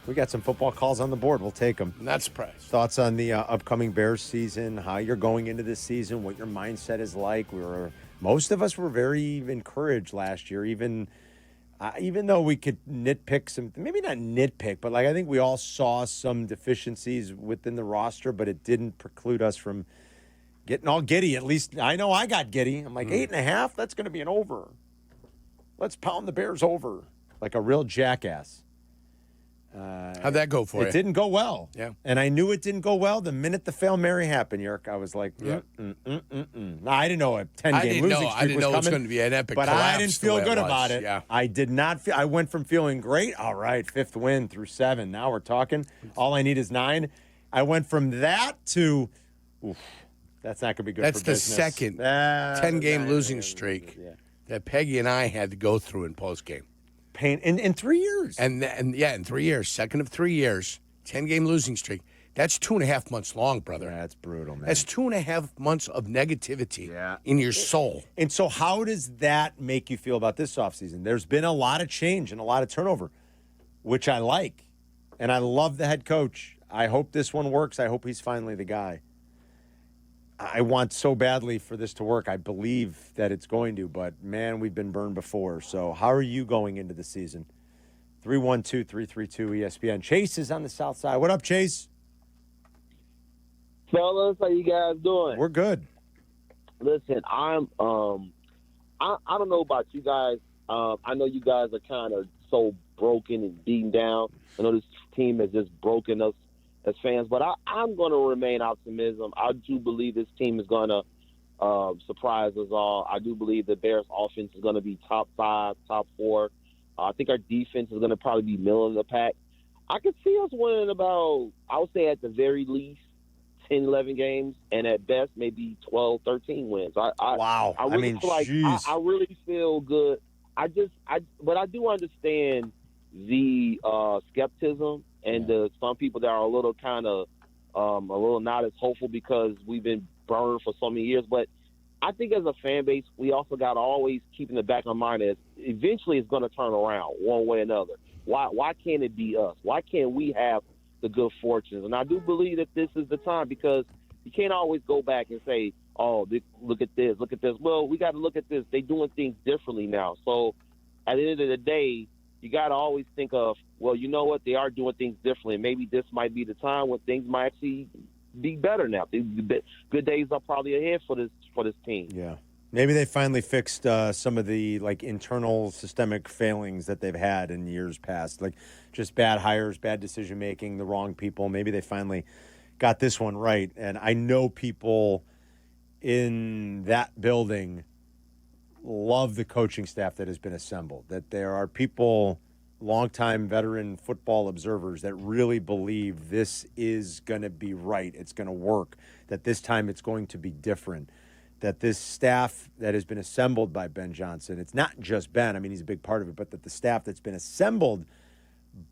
We got some football calls on the board. We'll take them. Not surprised. Thoughts on the upcoming Bears season, how you're going into this season, what your mindset is like. Most of us were very encouraged last year, even though we could nitpick some, maybe not nitpick, but I think we all saw some deficiencies within the roster, but it didn't preclude us from getting all giddy. At least I know I got giddy. I'm like, 8.5, that's going to be an over. Let's pound the Bears over like a real jackass. How'd that go for you? It didn't go well. Yeah. And I knew it didn't go well the minute the Hail Mary happened, Yerk. I was like, No, I didn't know a 10-game losing streak was coming. I didn't know it was going to be an epic collapse. But I didn't feel good about it. Yeah. I did not feel. I went from feeling great, all right, 5th win through 7. Now we're talking. All I need is 9. I went from that to, that's not going to be good That's for business. That's the second 10-game losing streak that Peggy and I had to go through in postgame. Pain in 3 years. And in 3 years, second of 3 years, 10-game losing streak. That's 2.5 months long, brother. That's brutal, man. That's 2.5 months of negativity in your soul. And so how does that make you feel about this offseason? There's been a lot of change and a lot of turnover, which I like. And I love the head coach. I hope this one works. I hope he's finally the guy. I want so badly for this to work. I believe that it's going to, but, man, we've been burned before. So how are you going into the season? 312-332-ESPN. Chase is on the south side. What up, Chase? Fellas, how you guys doing? We're good. Listen, I don't know about you guys. I know you guys are kind of so broken and beaten down. I know this team has just broken us as fans, but I'm going to remain optimism. I do believe this team is going to surprise us all. I do believe the Bears' offense is going to be top 5, top 4. I think our defense is going to probably be middle of the pack. I could see us winning about, I would say at the very least, 10, 11 games, and at best maybe 12, 13 wins. Wow. I really feel like I really feel good. But I do understand the skepticism and some people that are a little kind of a little not as hopeful because we've been burned for so many years. But I think as a fan base, we also got to always keep in the back of our mind that eventually it's going to turn around one way or another. Why can't it be us? Why can't we have the good fortunes? And I do believe that this is the time because you can't always go back and say, oh, look at this, look at this. Well, we got to look at this. They're doing things differently now. So at the end of the day, you got to always think of, well, you know what? They are doing things differently. Maybe this might be the time when things might actually be better now. Good days are probably ahead for this team. Yeah. Maybe they finally fixed some of the internal systemic failings that they've had in years past, like just bad hires, bad decision making, the wrong people. Maybe they finally got this one right. And I know people in that building love the coaching staff that has been assembled, that there are people, longtime veteran football observers, that really believe this is going to be right. It's going to work, that this time it's going to be different, that this staff that has been assembled by Ben Johnson, it's not just Ben, I mean, he's a big part of it, but that the staff that's been assembled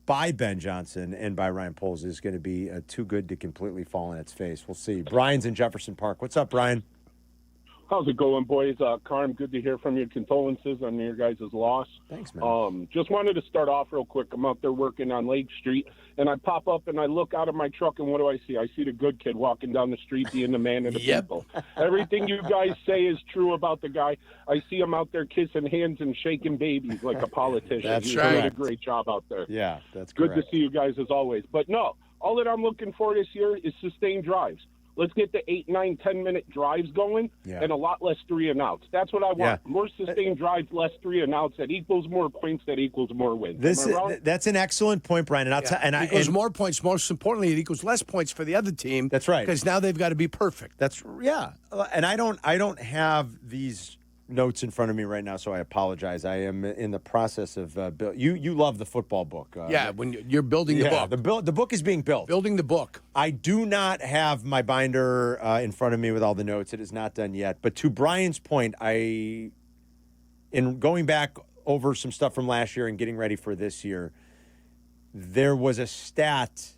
by Ben Johnson and by Ryan Poles is going to be too good to completely fall on its face. We'll see. Brian's in Jefferson Park. What's up, Brian? How's it going, boys? Carm, good to hear from you. Condolences on your guys' loss. Thanks, man. Just wanted to start off real quick. I'm out there working on Lake Street, and I pop up and I look out of my truck, and what do I see? I see the good kid walking down the street, being the man of the people. Everything you guys say is true about the guy. I see him out there kissing hands and shaking babies like a politician. He's doing a great job out there. Yeah, that's good correct. to see you guys as always. But no, all that I'm looking for this year is sustained drives. Let's get the 8, 9, 10-minute drives going and a lot less 3 and outs. That's what I want. Yeah. More sustained drives, less 3 and outs. That equals more points. That equals more wins. That's an excellent point, Brian. And it equals more points. Most importantly, it equals less points for the other team. That's right. Because now they've got to be perfect. And I don't have these notes in front of me right now, so I apologize. I am in the process of you love the football book. When you're building the book. The book is being built. Building the book. I do not have my binder in front of me with all the notes. It is not done yet. But to Brian's point, in going back over some stuff from last year and getting ready for this year, there was a stat,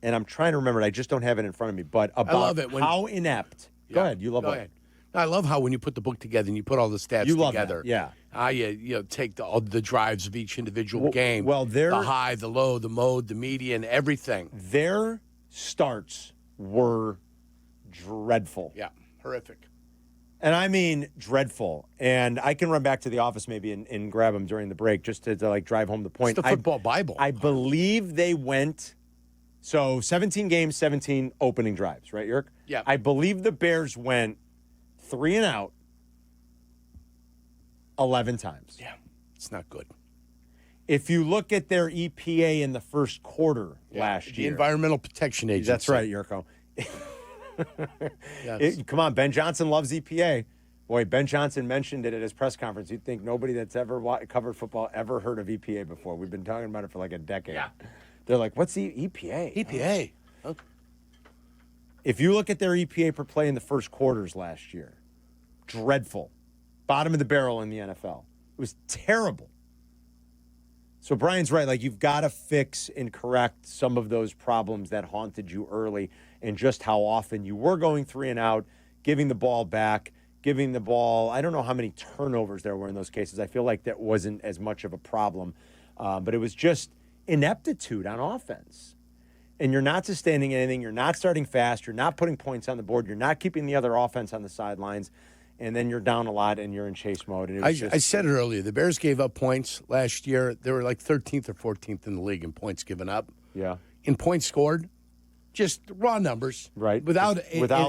and I'm trying to remember it. I just don't have it in front of me. But about how inept. Go ahead. You love it. I love how when you put the book together and you put all the stats You love together. that, yeah. You take all the drives of each individual game. Well, the high, the low, the mode, the median, everything. Their starts were dreadful. Yeah, horrific. And I mean dreadful. And I can run back to the office maybe and grab them during the break just to like drive home the point. It's the football Bible. I believe they went, 17 games, 17 opening drives, right, Yerk? Yeah. I believe the Bears went 3 and out 11 times. Yeah, it's not good. If you look at their EPA in the first quarter last year. The Environmental Protection Agency. That's right, Yurko. Yes. Come on, Ben Johnson loves EPA. Boy, Ben Johnson mentioned it at his press conference. You'd think nobody that's ever covered football ever heard of EPA before. We've been talking about it for like a decade. Yeah. They're like, what's the EPA? EPA. Huh? If you look at their EPA per play in the first quarters last year, dreadful. Bottom of the barrel in the NFL. It was terrible. So Brian's right. Like, you've got to fix and correct some of those problems that haunted you early and just how often you were going 3 and out, giving the ball back, giving the ball. I don't know how many turnovers there were in those cases. I feel like that wasn't as much of a problem. But it was just ineptitude on offense. And you're not sustaining anything. You're not starting fast. You're not putting points on the board. You're not keeping the other offense on the sidelines. And then you're down a lot and you're in chase mode. And it was I said it earlier. The Bears gave up points last year. They were like 13th or 14th in the league in points given up. Yeah. In points scored, just raw numbers. Right. Without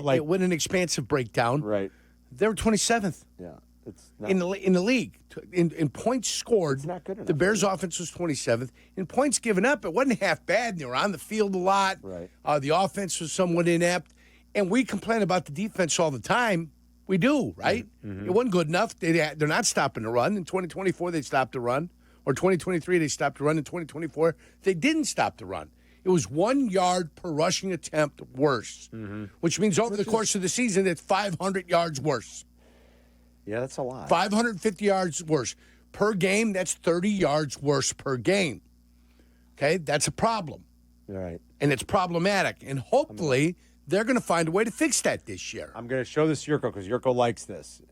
like with an expansive breakdown. Right. They were 27th. Yeah. It's not, in the league. In points scored, it's not good enough. The Bears' offense was 27th. In points given up, it wasn't half bad. They were on the field a lot. Right. The offense was somewhat inept. And we complain about the defense all the time. We do, right? Mm-hmm. It wasn't good enough. They're not stopping the run. In 2024, they stopped the run. Or 2023, they stopped the run. In 2024, they didn't stop the run. It was 1 yard per rushing attempt worse, which means over the course of the season, it's 500 yards worse. Yeah, that's a lot. 550 yards worse. Per game, that's 30 yards worse per game. Okay? That's a problem. Right. And it's problematic. And hopefully, they're going to find a way to fix that this year. I'm going to show this to Yurko because Yurko likes this.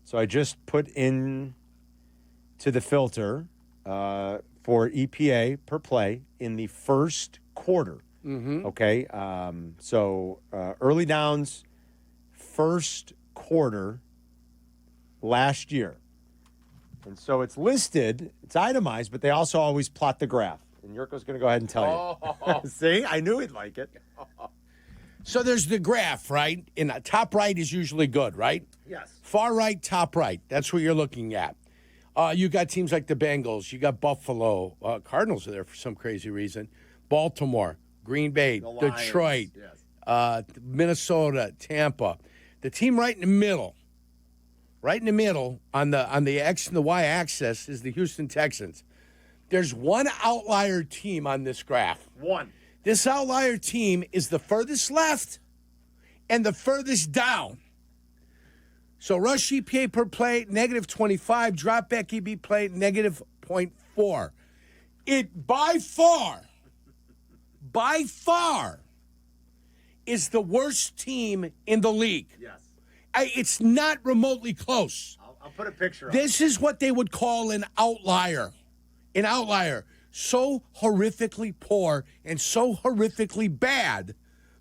So I just put in to the filter for EPA per play in the first quarter. Mm-hmm. Okay? So early downs, first quarter last year. And so it's listed, it's itemized, but they also always plot the graph. And Yurko's going to go ahead and tell you. See? I knew he'd like it. So there's the graph, right? And the top right is usually good, right? Yes. Far right, top right. That's what you're looking at. You got teams like the Bengals. You got Buffalo. Cardinals are there for some crazy reason. Baltimore, Green Bay, Detroit, yes. Minnesota, Tampa. The team right in the middle on the X and the Y axis is the Houston Texans. There's one outlier team on this graph. One. This outlier team is the furthest left and the furthest down. So rush EPA per play, negative 25. Drop back EB play, negative 0.4. It by far, is the worst team in the league. Yes. It's not remotely close. I'll put a picture up. This is what they would call an outlier. An outlier. So horrifically poor and so horrifically bad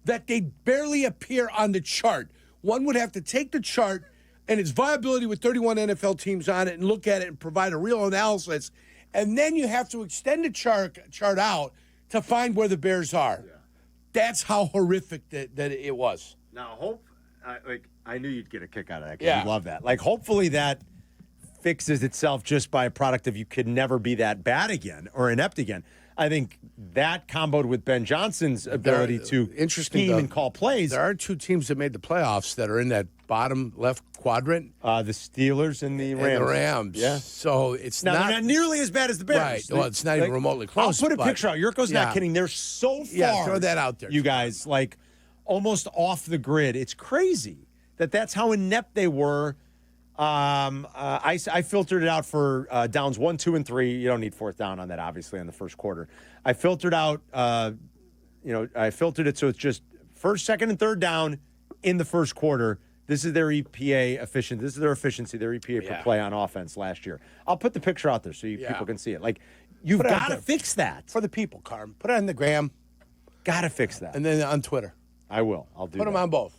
that they barely appear on the chart. One would have to take the chart and its viability with 31 NFL teams on it and look at it and provide a real analysis. And then you have to extend the chart out to find where the Bears are. Yeah. That's how horrific that it was. Now, I knew you'd get a kick out of that. Yeah. You love that. Like, hopefully that fixes itself just by a product of you could never be that bad again or inept again. I think that comboed with Ben Johnson's ability to scheme and call plays. There are two teams that made the playoffs that are in that bottom left quadrant. The Steelers and the Rams. And the Rams. Yeah. So it's they're not nearly as bad as the Bears. Right. Well, it's not even remotely close. I'll put a picture out. Yurko's not kidding. They're so far. Yeah, throw that out there. You guys, like, almost off the grid. It's crazy that's how inept they were. I filtered it out for downs 1, 2, and 3. You don't need fourth down on that, obviously, in the first quarter. I filtered out, I filtered it so it's just first, second, and third down in the first quarter. This is their EPA efficient. This is their efficiency, their EPA per play on offense last year. I'll put the picture out there so people can see it. Like, you've got to fix that. For the people, Carm. Put it on the gram. Got to fix that. And then on Twitter. I will. I'll do that. Put them on both.